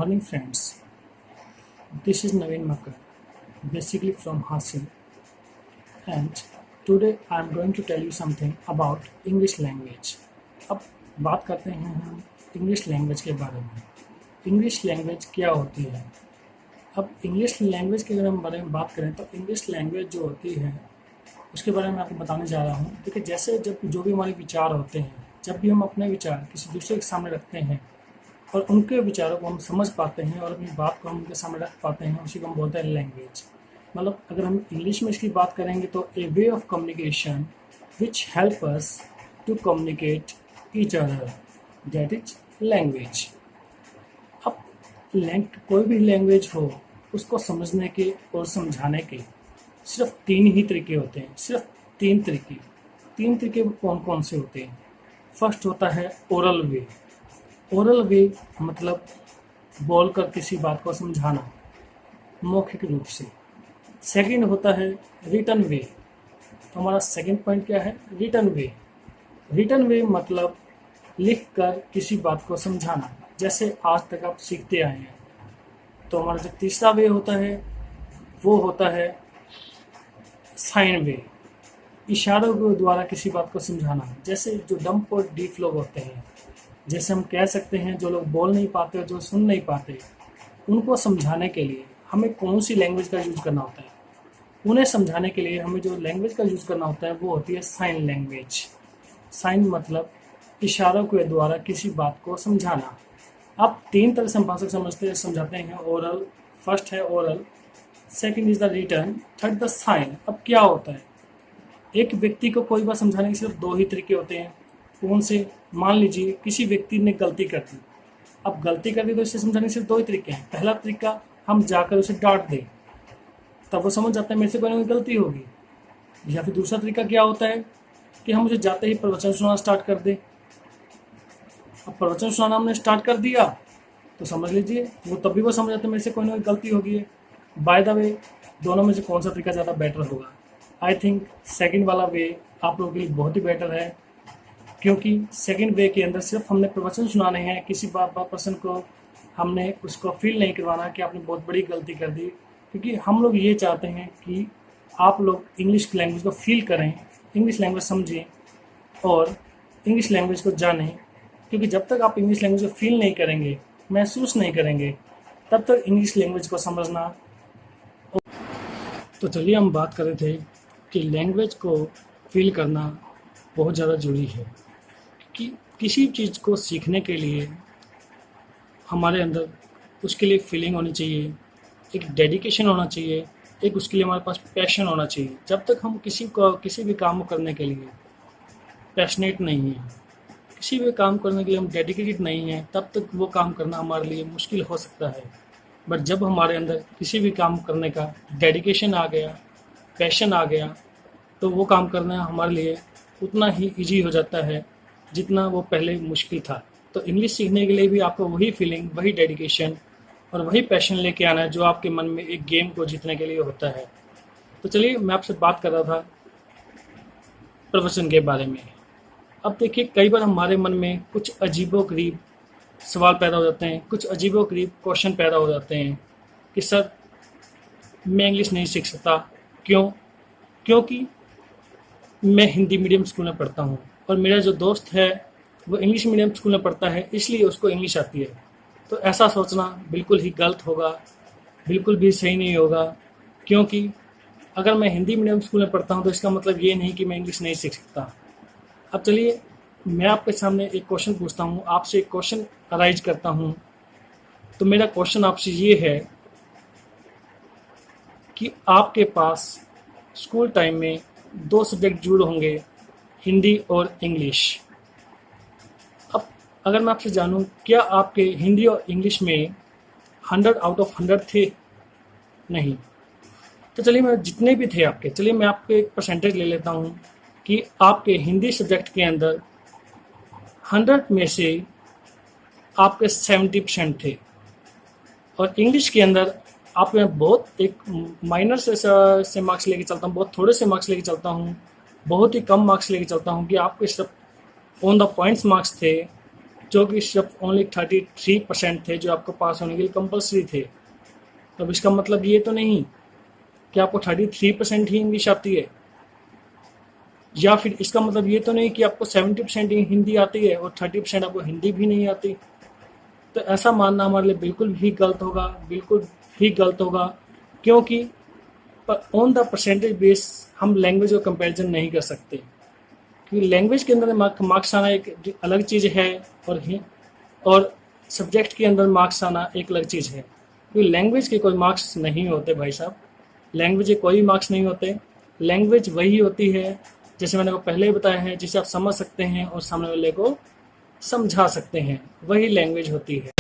morning, friends. This is Naveen Makar, basically from Hasil, and today I am going to tell you something about English language. अब बात करते हैं हम English language के बारे में। इंग्लिश लैंग्वेज क्या होती है? अब इंग्लिश लैंग्वेज के अगर हम बारे में बात करें तो इंग्लिश लैंग्वेज जो होती है उसके बारे में आपको बताने जा रहा हूँ। देखिए, जैसे जब जो भी हमारे विचार होते हैं, जब भी हम अपने विचार किसी दूसरे के सामने रखते हैं और उनके विचारों को हम समझ पाते हैं और अपनी बात को हम उनके सामने रख पाते हैं, उसी को हम बोलते हैं लैंग्वेज। मतलब अगर हम इंग्लिश में इसकी बात करेंगे तो a way of communication which help us to communicate each other, that is language. अब कोई भी लैंग्वेज हो, उसको समझने के और समझाने के सिर्फ तीन ही तरीके होते हैं। सिर्फ तीन तरीके कौन कौन से होते हैं? फर्स्ट होता है ओरल वे। ओरल वे मतलब बोलकर किसी बात को समझाना मौखिक रूप से। सेकंड होता है रिटन वे। तो हमारा सेकंड पॉइंट क्या है? रिटन वे। रिटन वे मतलब लिख कर किसी बात को समझाना, जैसे आज तक आप सीखते आए हैं। तो हमारा जो तीसरा वे होता है वो होता है साइन वे। इशारों के द्वारा किसी बात को समझाना, जैसे जो डम्प और डीफ लोग होते हैं, जैसे हम कह सकते हैं जो लोग बोल नहीं पाते और जो सुन नहीं पाते, उनको समझाने के लिए हमें कौन सी लैंग्वेज का यूज़ करना होता है? उन्हें समझाने के लिए हमें जो लैंग्वेज का यूज़ करना होता है वो होती है साइन लैंग्वेज। साइन मतलब इशारों के द्वारा किसी बात को समझाना। अब तीन तरह से हम भाषा समझाते हैं। ओरल, फर्स्ट है oral, second is the written, third the sign. अब क्या होता है? एक व्यक्ति को कोई बात समझाने के सिर्फ दो ही तरीके होते हैं। कौन से? मान लीजिए किसी व्यक्ति ने गलती कर दी। अब गलती कर दी तो इसे समझाने के सिर्फ दो ही तरीके हैं। पहला तरीका, हम जाकर उसे डांट दें, तब वो समझ जाता है मेरे से कोई ना कोई गलती होगी। या फिर दूसरा तरीका क्या होता है कि हम उसे जाते ही प्रवचन सुनाना स्टार्ट कर दें। अब प्रवचन सुनाना हमने स्टार्ट कर दिया तो समझ लीजिए वो तब भी वो समझ जाते हैं मेरे से कोई ना कोई गलती होगी। बाय द वे, दोनों में से कौन सा तरीका ज़्यादा बेटर होगा? आई थिंक सेकंड वाला वे आप लोगों के लिए बहुत ही बेटर है, क्योंकि सेकंड वे के अंदर सिर्फ हमने प्रवचन सुनाने हैं। किसी पर्सन को हमने उसको फील नहीं करवाना कि आपने बहुत बड़ी गलती कर दी, क्योंकि हम लोग ये चाहते हैं कि आप लोग इंग्लिश लैंग्वेज को फील करें, इंग्लिश लैंग्वेज समझें और इंग्लिश लैंग्वेज को जानें। क्योंकि जब तक आप इंग्लिश लैंग्वेज को फील नहीं करेंगे, महसूस नहीं करेंगे, तब तक इंग्लिश लैंग्वेज को समझना। तो चलिए हम बात कर रहे थे कि लैंग्वेज को फील करना बहुत ज़्यादा ज़रूरी है, कि किसी चीज़ को सीखने के लिए हमारे अंदर उसके लिए फीलिंग होनी चाहिए, एक डेडिकेशन होना चाहिए, एक उसके लिए हमारे पास पैशन होना चाहिए। जब तक हम किसी भी काम को करने के लिए पैशनेट नहीं हैं, किसी भी काम करने के लिए हम डेडिकेटेड नहीं हैं, तब तक वो काम करना हमारे लिए मुश्किल हो सकता है। बट जब हमारे अंदर किसी भी काम करने का डेडिकेशन आ गया, पैशन आ गया, तो वो काम करना हमारे लिए उतना ही ईजी हो जाता है जितना वो पहले मुश्किल था। तो इंग्लिश सीखने के लिए भी आपको वही फीलिंग, वही डेडिकेशन और वही पैशन लेके आना है जो आपके मन में एक गेम को जीतने के लिए होता है। तो चलिए, मैं आपसे बात कर रहा था प्रवचन के बारे में। अब देखिए, कई बार हमारे मन में कुछ अजीबोगरीब सवाल पैदा हो जाते हैं, कुछ अजीबोगरीब क्वेश्चन पैदा हो जाते हैं कि सर मैं इंग्लिश नहीं सीख सकता। क्यों? क्योंकि मैं हिंदी मीडियम स्कूल में पढ़ता हूँ और मेरा जो दोस्त है वो इंग्लिश मीडियम स्कूल में पढ़ता है, इसलिए उसको इंग्लिश आती है। तो ऐसा सोचना बिल्कुल ही गलत होगा, बिल्कुल भी सही नहीं होगा। क्योंकि अगर मैं हिंदी मीडियम स्कूल में पढ़ता हूँ तो इसका मतलब ये नहीं कि मैं इंग्लिश नहीं सीख सकता। अब चलिए, मैं आपके सामने एक क्वेश्चन पूछता हूँ, आपसे एक क्वेश्चन अराइज करता हूँ। तो मेरा क्वेश्चन आपसे ये है कि आपके पास स्कूल टाइम में दो सब्जेक्ट जरूर होंगे, हिंदी और इंग्लिश। अब अगर मैं आपसे जानूं, क्या आपके हिंदी और इंग्लिश में 100 आउट ऑफ 100 थे? नहीं। तो चलिए, मैं जितने भी थे आपके, चलिए मैं आपके एक परसेंटेज ले लेता हूं कि आपके हिंदी सब्जेक्ट के अंदर 100 में से आपके 70% थे और इंग्लिश के अंदर आप मैं बहुत एक माइनर से मार्क्स लेके चलता हूँ, बहुत थोड़े से मार्क्स लेके चलता हूँ, बहुत ही कम मार्क्स लेके चलता हूँ कि आपके सिर्फ ऑन द पॉइंट्स मार्क्स थे जो कि सिर्फ ओनली 33% थे जो आपको पास होने के लिए कंपलसरी थे। तो अब इसका मतलब ये तो नहीं कि आपको 33% ही इंग्लिश आती है, या फिर इसका मतलब ये तो नहीं कि आपको 70% ही हिंदी आती है और 30% आपको हिंदी भी नहीं आती। तो ऐसा मानना हमारे लिए बिल्कुल भी गलत होगा, बिल्कुल भी गलत होगा, क्योंकि ऑन द परसेंटेज बेस हम लैंग्वेज को कंपैरिजन नहीं कर सकते, क्योंकि लैंग्वेज के अंदर मार्क्स आना एक अलग चीज़ है और सब्जेक्ट के अंदर मार्क्स आना एक अलग चीज़ है। क्योंकि लैंग्वेज के कोई मार्क्स नहीं होते भाई साहब, लैंग्वेज के कोई मार्क्स नहीं होते। लैंग्वेज वही होती है, जैसे मैंने को पहले ही बताया है, जिसे आप समझ सकते हैं और सामने वाले को समझा सकते हैं, वही लैंग्वेज होती है।